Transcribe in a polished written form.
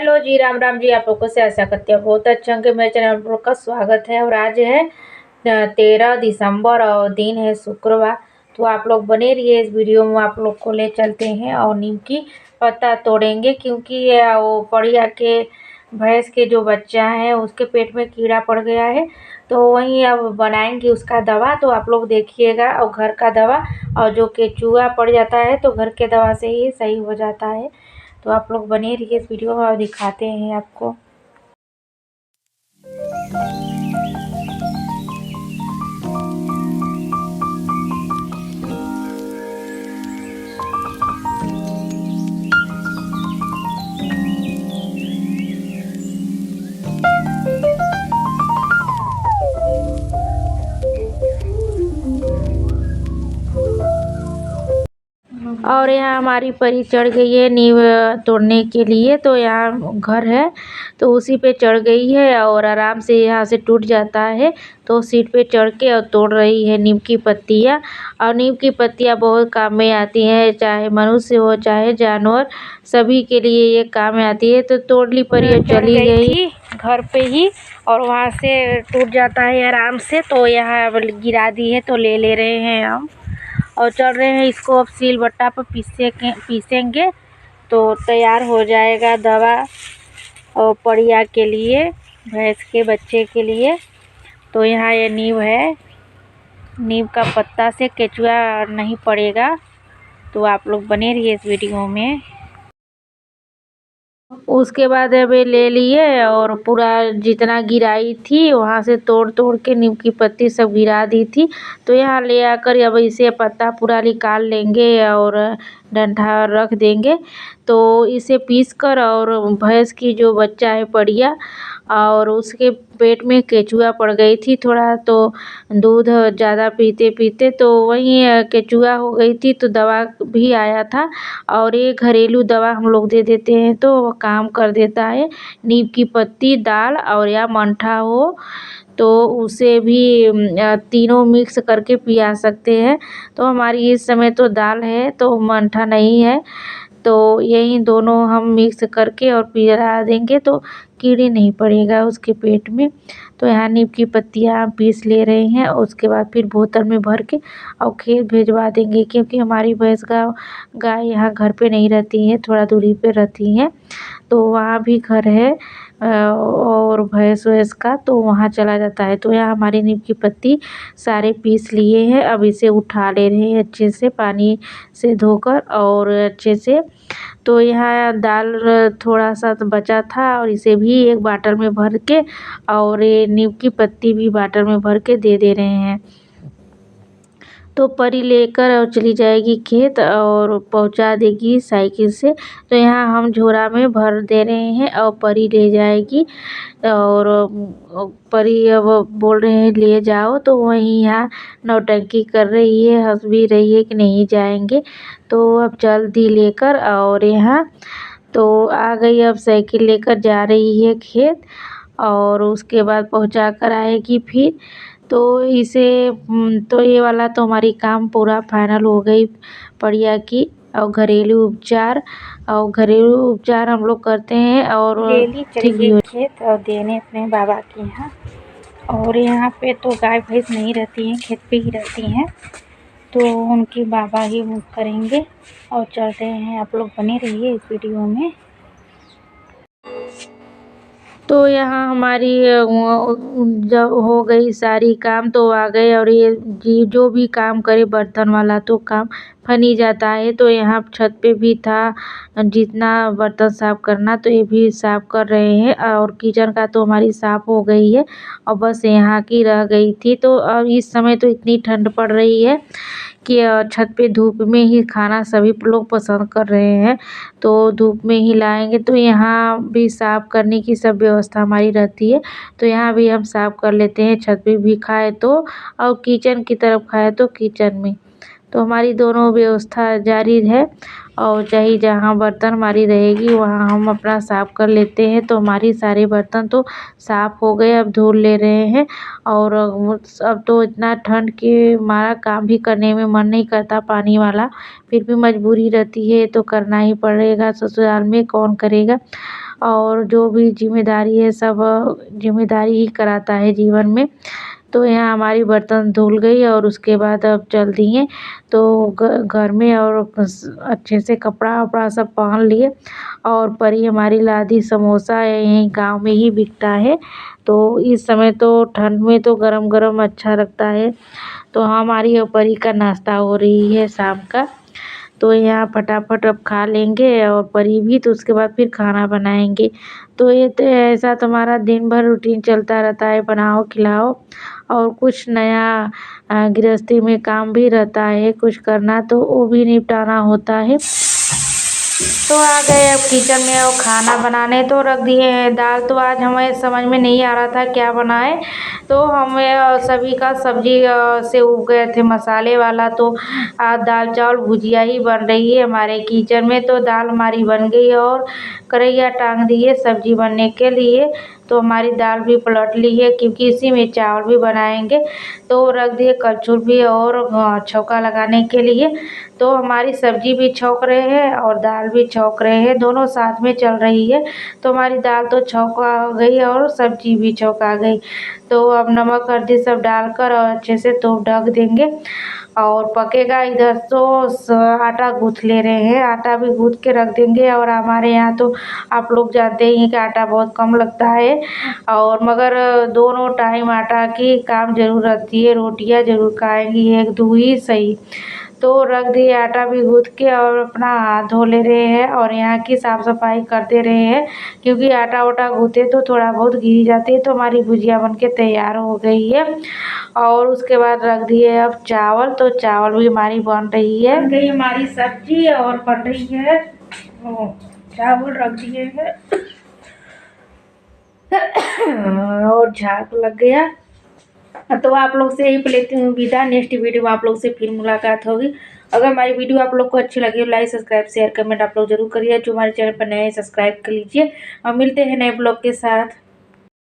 Hello जी, राम राम जी। आप लोगों से आशा करती हूँ बहुत अच्छे होंगे। मेरे चैनल पर आपका स्वागत है। और आज है 13 दिसंबर और दिन है शुक्रवार। तो आप लोग बने रहिए, इस वीडियो में आप लोग को ले चलते हैं और नीम की पत्ता तोड़ेंगे, क्योंकि ये वो पड़िया के भैंस के जो बच्चा है उसके पेट में कीड़ा पड़ गया है। तो वहीं अब बनाएंगे उसका दवा। तो आप लोग देखिएगा, और घर का दवा, और जो केचुआ पड़ जाता है तो घर के दवा से ही सही हो जाता है। तो आप लोग बने रहिए इस वीडियो में और दिखाते हैं आपको। और यहाँ हमारी परी चढ़ गई है नींव तोड़ने के लिए। तो यहाँ घर है तो उसी पे चढ़ गई है और आराम से यहाँ से टूट जाता है। तो सीट पे चढ़ के और तोड़ रही है नीम की पत्तियाँ। और नीम की पत्तियाँ बहुत काम में आती हैं, चाहे मनुष्य हो चाहे जानवर, सभी के लिए ये काम में आती है। तो तोड़ ली परी और चली गई थी घर पे ही, और वहाँ से टूट जाता है आराम से। तो यहाँ गिरा दी है तो ले रहे हैं हम, और चल रहे हैं इसको अब सिलबट्टा पर पीसेंगे तो तैयार हो जाएगा दवा और पड़िया के लिए, भैंस के बच्चे के लिए। तो यहाँ ये नीम है, नीम का पत्ता से केचुआ नहीं पड़ेगा। तो आप लोग बने रहिए इस वीडियो में। उसके बाद अब ये ले लिए और पूरा जितना गिराई थी वहाँ से तोड़ तोड़ के नीम की पत्ती सब गिरा दी थी। तो यहाँ ले आकर अब इसे पत्ता पूरा निकाल लेंगे और डंठा रख देंगे। तो इसे पीस कर, और भैंस की जो बच्चा है पड़िया, और उसके पेट में केचुआ पड़ गई थी थोड़ा, तो दूध ज़्यादा पीते पीते तो वहीं केचुआ हो गई थी। तो दवा भी आया था, और ये घरेलू दवा हम लोग दे देते हैं तो वो काम कर देता है। नीम की पत्ती, दाल और या मंठा हो तो उसे भी तीनों मिक्स करके पिया सकते हैं। तो हमारी इस समय तो दाल है तो मंठा नहीं है, तो यही दोनों हम मिक्स करके और पिला देंगे तो कीड़े नहीं पड़ेगा उसके पेट में। तो यहाँ नीम की पत्तियाँ पीस ले रहे हैं, और उसके बाद फिर बोतल में भर के और खेत भिजवा देंगे, क्योंकि हमारी भैंस गाय यहाँ घर पे नहीं रहती है, थोड़ा दूरी पे रहती हैं। तो वहाँ भी घर है और भैंस का तो वहाँ चला जाता है। तो यहाँ हमारी नीम की पत्ती सारे पीस लिए हैं। अब इसे उठा ले रहे हैं अच्छे से पानी से धोकर और अच्छे से। तो यहाँ दाल थोड़ा सा तो बचा था, और इसे भी एक बाटल में भर के और ये नीम की पत्ती भी बाटल में भर के दे रहे हैं। तो परी लेकर और चली जाएगी खेत और पहुंचा देगी साइकिल से। तो यहाँ हम झोरा में भर दे रहे हैं और परी ले जाएगी। और परी अब बोल रहे हैं ले जाओ, तो वहीं यहाँ नौटंकी कर रही है, हंस भी रही है कि नहीं जाएंगे। तो अब जल्दी लेकर और यहाँ तो आ गई, अब साइकिल लेकर जा रही है खेत, और उसके बाद पहुँचा कर आएगी फिर। तो इसे तो ये वाला तो हमारी काम पूरा फाइनल हो गई पड़िया की। और घरेलू उपचार हम लोग करते हैं और ठीक भी हो। खेत और देने अपने बाबा के यहाँ, और यहाँ पे तो गाय भैंस नहीं रहती हैं, खेत पे ही रहती हैं, तो उनके बाबा ही करेंगे। और चलते हैं, आप लोग बने रहिए इस वीडियो में। तो यहाँ हमारी जब हो गई सारी काम तो आ गए, और ये जो भी काम करे बर्तन वाला तो काम फनी जाता है। तो यहाँ छत पे भी था जितना बर्तन साफ़ करना, तो ये भी साफ़ कर रहे हैं। और किचन का तो हमारी साफ़ हो गई है, और बस यहाँ की रह गई थी। तो अब इस समय तो इतनी ठंड पड़ रही है कि छत पे धूप में ही खाना सभी लोग पसंद कर रहे हैं, तो धूप में ही लाएंगे। तो यहाँ भी साफ़ करने की सब व्यवस्था हमारी रहती है। तो यहाँ भी हम साफ़ कर लेते हैं, छत पे भी खाए तो, और किचन की तरफ खाए तो किचन में। तो हमारी दोनों व्यवस्था जारी है, और चाहे जहाँ बर्तन हमारी रहेगी वहाँ हम अपना साफ़ कर लेते हैं। तो हमारी सारे बर्तन तो साफ़ हो गए, अब धुल ले रहे हैं। और अब तो इतना ठंड के मारा काम भी करने में मन नहीं करता पानी वाला, फिर भी मजबूरी रहती है तो करना ही पड़ेगा, ससुराल में कौन करेगा। और जो भी जिम्मेदारी है सब जिम्मेदारी ही कराता है जीवन में। तो यहाँ हमारी बर्तन धुल गई और उसके बाद अब चल दिए तो घर में और अच्छे से कपड़ा वपड़ा सब पहन लिए। और परी हमारी ला दी समोसा, यहीं गांव में ही बिकता है। तो इस समय तो ठंड में तो गरम गरम अच्छा लगता है। तो हमारी और परी का नाश्ता हो रही है शाम का। तो यहाँ फटाफट अब खा लेंगे और परी भी, तो उसके बाद फिर खाना बनाएंगे। तो ये तो ऐसा तुम्हारा दिन भर रूटीन चलता रहता है, बनाओ खिलाओ। और कुछ नया गृहस्थी में काम भी रहता है कुछ करना, तो वो भी निपटाना होता है। तो आ गए अब किचन में और खाना बनाने तो रख दिए हैं। दाल तो आज हमें समझ में नहीं आ रहा था क्या बनाए, तो हमें सभी का सब्जी से उग गए थे मसाले वाला। तो आज दाल चावल भुजिया ही बन रही है हमारे किचन में। तो दाल हमारी बन गई और कढ़ैया टांग दी है सब्जी बनने के लिए। तो हमारी दाल भी पलट ली है क्योंकि इसी में चावल भी बनाएंगे। तो रख दिए कलछुल भी और छौंका लगाने के लिए। तो हमारी सब्जी भी छौंक रहे हैं और दाल भी छौंक रहे हैं, दोनों साथ में चल रही है। तो हमारी दाल तो छौंका गई और सब्जी भी छौंका गई। तो अब नमक हल्दी सब डालकर और अच्छे से तो ढक देंगे और पकेगा। इधर तो आटा गूँथ ले रहे हैं, आटा भी गूँथ के रख देंगे। और हमारे यहाँ तो आप लोग जानते ही हैं कि आटा बहुत कम लगता है, और मगर दोनों टाइम आटा की काम ज़रूर रहती है, रोटियाँ ज़रूर खाएंगी एक दो ही सही। तो रख दिए आटा भी गूँथ के और अपना हाथ धो ले रहे हैं और यहाँ की साफ़ सफाई करते रहे हैं क्योंकि आटा वाटा गूँथे तो थोड़ा बहुत गिर जाती है। तो हमारी भुजिया बन के तैयार हो गई है। और उसके बाद रख दिए अब चावल, तो चावल भी हमारी बन रही है। बन गई हमारी सब्जी और बन रही है चावल रख दिए हैं और झाग लग गया। तो आप लोग से यही लेती हूँ विदा। नेक्स्ट वीडियो में आप लोग से फिर मुलाकात होगी। अगर हमारी वीडियो आप लोग को अच्छी लगी हो लाइक सब्सक्राइब शेयर कमेंट आप लोग जरूर करिए। जो हमारे चैनल पर नए हैं सब्सक्राइब कर लीजिए और मिलते हैं नए ब्लॉग के साथ।